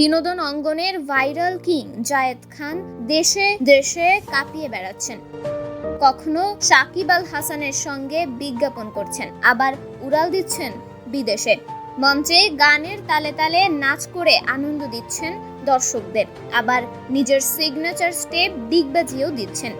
বিনোদন অঙ্গনের viral king Zayed Khan দেশে দেশে কাঁপিয়ে বেড়াচ্ছেন। কখনো সাকিব আল হাসানের সঙ্গে বিজ্ঞাপন করছেন, আবার উড়াল দিচ্ছেন বিদেশে। মঞ্চে গানের তালে তালে নাচ করে আনন্দ দিচ্ছেন দর্শকদের, আবার নিজের সিগনেচার স্টেপ ডিগবাজিয়েও দিচ্ছেন।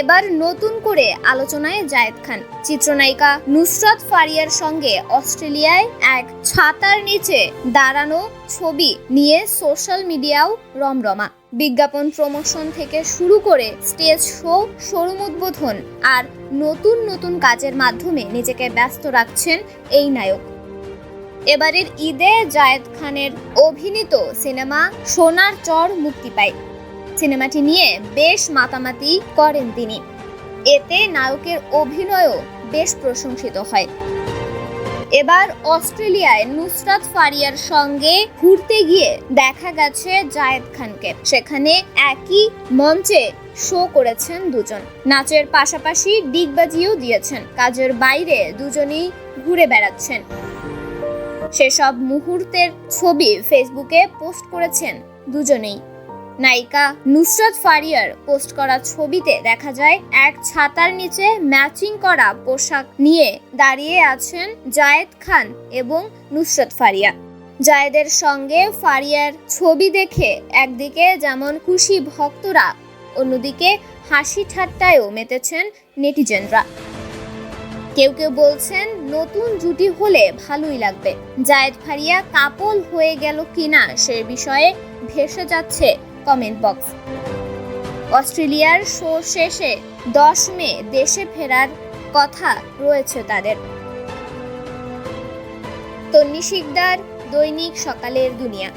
এবার নতুন করে আলোচনায় জায়েদ খান। চিত্রনায়িকা নুসরাত ফারিয়ার সঙ্গে অস্ট্রেলিয়ায় এক ছাতার নিচে দাঁড়ানো ছবি নিয়ে সোশ্যাল মিডিয়াও রমরমা। বিজ্ঞাপন প্রমোশন থেকে শুরু করে স্টেজ শো, শোরুম উদ্বোধন আর নতুন নতুন কাজের মাধ্যমে নিজেকে ব্যস্ত রাখছেন এই নায়ক। এবারের ঈদে জায়েদ খানের অভিনীত সিনেমা সোনার চর মুক্তি পায়। সিনেমাটি নিয়ে বেশ মাতামাতি করেন তিনি। এতে নায়কের অভিনয়ও বেশ প্রশংসিত হয়। এবার অস্ট্রেলিয়ায় নুসরাত ফারিয়ার সঙ্গে ঘুরতে গিয়ে দেখা গেছে জায়েদ খানকে। সেখানে একই মঞ্চে শো করেছেন দুজন। নাচের পাশাপাশি ডিগবাজিও দিয়েছেন। কাজের বাইরে দুজনেই ঘুরে বেড়াচ্ছেন। সেসব মুহূর্তের ছবি ফেসবুকে পোস্ট করেছেন দুজনেই। নায়িকা নুসরাত ফারিয়ার পোস্ট করা ছবিতে দেখা যায় এক ছাতার নিচে ম্যাচিং করা পোশাক নিয়ে দাঁড়িয়ে আছেন জায়েদ খান এবং নুসরাত ফারিয়া। জায়েদের সঙ্গে ফারিয়ার ছবি দেখে একদিকে যেমন খুশি ভক্তরা, অন্যদিকে হাসি ঠাট্টায়ও মেতেছেন নেটিজেনরা। কেউ কেউ বলছেন নতুন জুটি হলে ভালোই লাগবে। জায়েদ ফারিয়া কাপল হয়ে গেল কিনা সে বিষয়ে ভেসে যাচ্ছে কমেন্ট বক্স। অস্ট্রেলিয়ার শো শেষে 10 মে দেশে ফেরার কথা রয়েছে তাদের। তন্নি শিকদার, দৈনিক সকালের দুনিয়া।